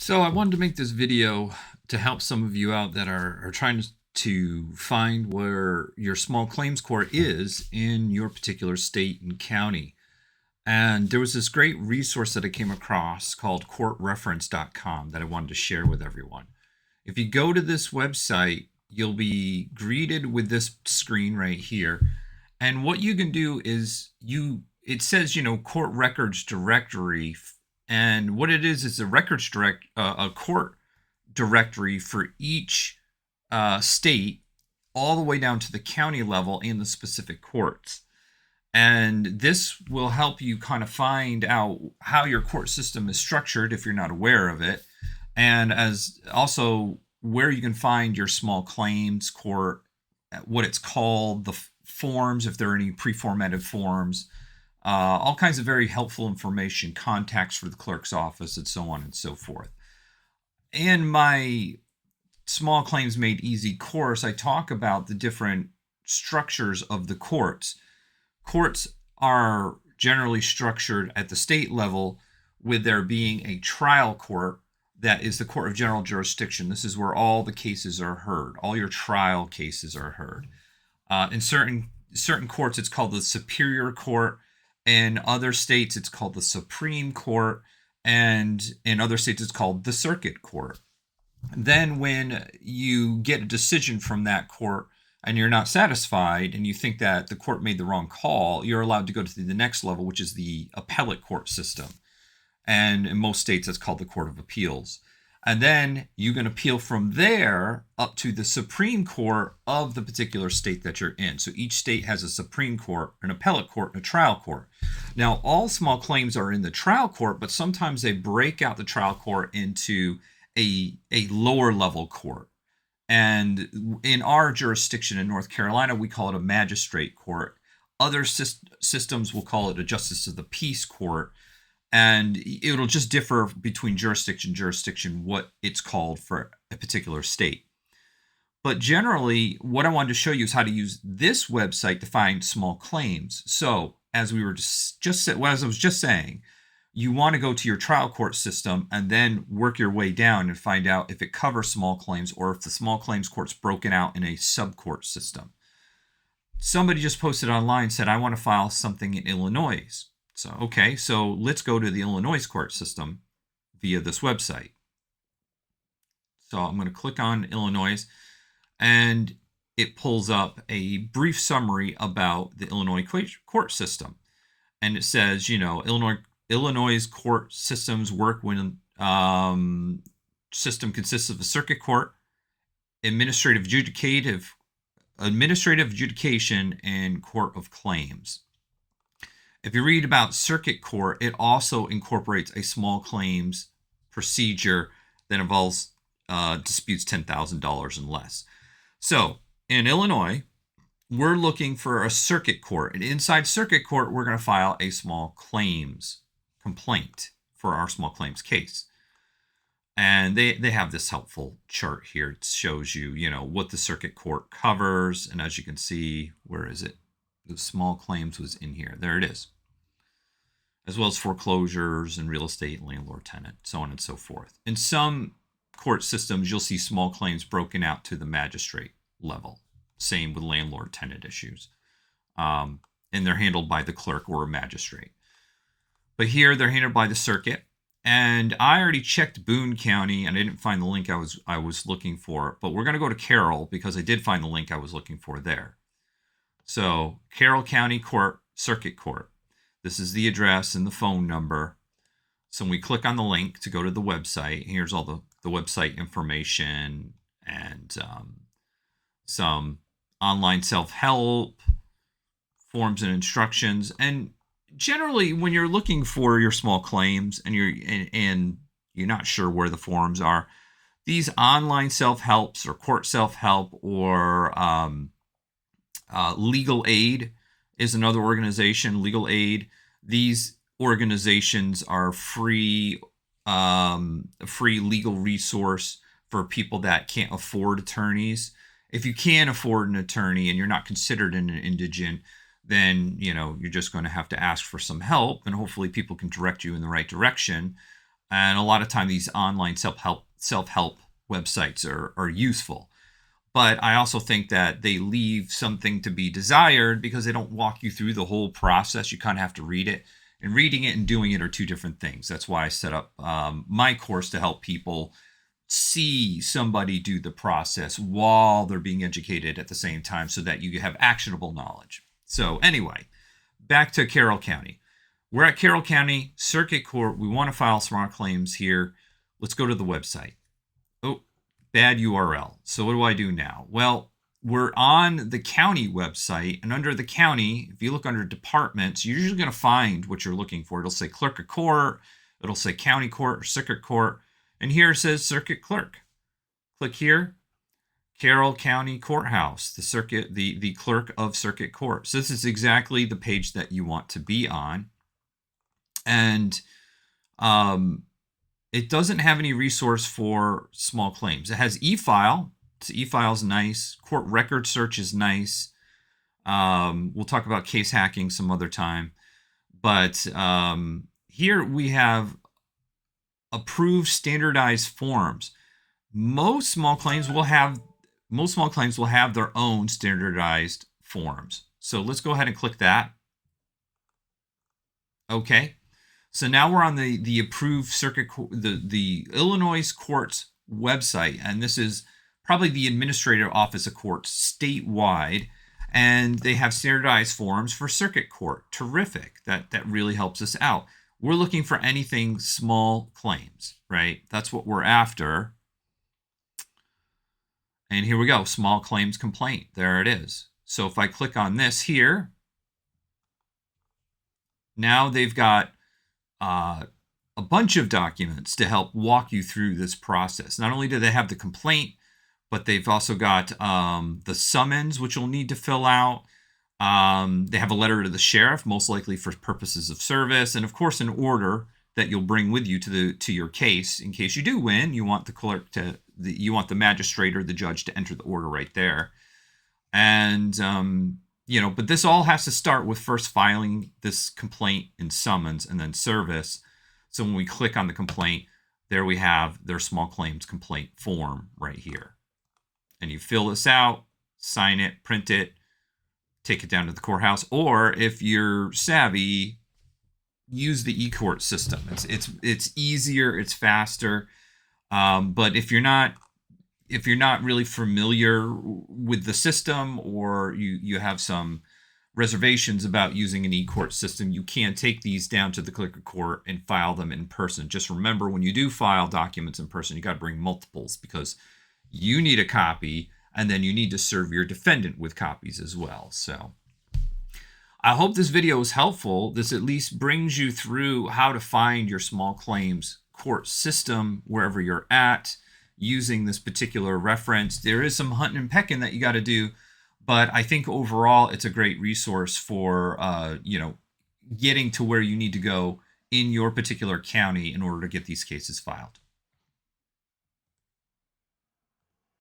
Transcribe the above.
So I wanted to make this video to help some of you out that are trying to find where your small claims court is in your particular state and county. And there was this great resource that I came across called courtreference.com that I wanted to share with everyone. If you go to this website, you'll be greeted with this screen right here. And what you can do is it says, court records directory. And what it is a court directory for each state, all the way down to the county level in the specific courts. And this will help you kind of find out how your court system is structured if you're not aware of it, and as also where you can find your small claims court, what it's called, the forms, if there are any pre-formatted forms, all kinds of very helpful information, contacts for the clerk's office, and so on and so forth. In my Small Claims Made Easy course, I talk about the different structures of the courts. Courts are generally structured at the state level, with there being a trial court that is the court of general jurisdiction. This is where all the cases are heard. All your trial cases are heard. In certain courts, it's called the Superior Court. In other states, it's called the Supreme Court. And in other states, it's called the Circuit Court. Then when you get a decision from that court and you're not satisfied and you think that the court made the wrong call, you're allowed to go to the next level, which is the appellate court system. And in most states, that's called the Court of Appeals. And then you can appeal from there up to the Supreme Court of the particular state that you're in. So each state has a Supreme Court, an appellate court, and a trial court. Now, all small claims are in the trial court, but sometimes they break out the trial court into a lower level court. And in our jurisdiction in North Carolina, we call it a magistrate court. Other systems will call it a justice of the peace court. And it'll just differ between jurisdiction what it's called for a particular state. But generally, what I wanted to show you is how to use this website to find small claims. So as I was just saying, you want to go to your trial court system and then work your way down and find out if it covers small claims or if the small claims court's broken out in a subcourt system. Somebody just posted online, said, I want to file something in Illinois. So let's go to the Illinois court system via this website. So I'm going to click on Illinois, and it pulls up a brief summary about the Illinois court system. And it says, Illinois court systems work when system consists of a circuit court, administrative adjudication, and court of claims. If you read about circuit court, it also incorporates a small claims procedure that involves disputes $10,000 and less. So in Illinois, we're looking for a circuit court. And inside circuit court, we're going to file a small claims complaint for our small claims case. And they have this helpful chart here. It shows you, what the circuit court covers. And as you can see, where is it? The small claims was in here. There it is. As well as foreclosures and real estate, landlord tenant, so on and so forth. In some court systems, you'll see small claims broken out to the magistrate level. Same with landlord tenant issues. And they're handled by the clerk or a magistrate. But here they're handled by the circuit. And I already checked Boone County and I didn't find the link I was looking for. But we're going to go to Carroll because I did find the link I was looking for there. So Carroll County Court, Circuit Court. This is the address and the phone number. So when we click on the link to go to the website, here's all the website information and some online self-help, forms and instructions. And generally, when you're looking for your small claims and you're not sure where the forms are, these online self-helps or court self-help or Legal Aid is another organization. Legal Aid. These organizations are free legal resource for people that can't afford attorneys. If you can't afford an attorney and you're not considered an indigent, then you're just going to have to ask for some help, and hopefully people can direct you in the right direction. And a lot of time these online self-help websites are useful. But I also think that they leave something to be desired because they don't walk you through the whole process. You kind of have to read it. And reading it and doing it are two different things. That's why I set up my course to help people see somebody do the process while they're being educated at the same time so that you have actionable knowledge. So anyway, back to Carroll County. We're at Carroll County Circuit Court. We want to file small claims here. Let's go to the website. Oh, bad URL. So what do I do now? Well, we're on the county website, and under the county, if you look under departments, you're usually going to find what you're looking for. It'll say clerk of court, it'll say county court or circuit court, and here it says circuit clerk. Click here, Carroll County Courthouse, the clerk of circuit court. So this is exactly the page that you want to be on. And it doesn't have any resource for small claims. It has e-file. So e-file is nice. Court record search is nice. We'll talk about case hacking some other time. But here we have approved standardized forms. Most small claims will have their own standardized forms. So let's go ahead and click that. Okay. So now we're on the approved circuit, the Illinois courts website, and this is probably the administrative office of courts statewide, and they have standardized forms for circuit court. Terrific. That really helps us out. We're looking for anything small claims, right? That's what we're after. And here we go, small claims complaint. There it is. So if I click on this here, now they've got a bunch of documents to help walk you through this process. Not only do they have the complaint, but they've also got the summons, which you'll need to fill out. They have a letter to the sheriff, most likely for purposes of service, and of course an order that you'll bring with you to your case in case you do win. You want the magistrate or the judge to enter the order right there, and but this all has to start with first filing this complaint in summons and then service. So when we click on the complaint, there we have their small claims complaint form right here. And you fill this out, sign it, print it, take it down to the courthouse, or if you're savvy, use the e-court system. It's easier, it's faster. But if you're not really familiar with the system, or you have some reservations about using an e-court system, you can take these down to the clerk of court and file them in person. Just remember, when you do file documents in person, you got to bring multiples because you need a copy, and then you need to serve your defendant with copies as well. So I hope this video is helpful. This at least brings you through how to find your small claims court system wherever you're at using this particular reference. There is some hunting and pecking that you got to do, but I think overall it's a great resource for getting to where you need to go in your particular county in order to get these cases filed.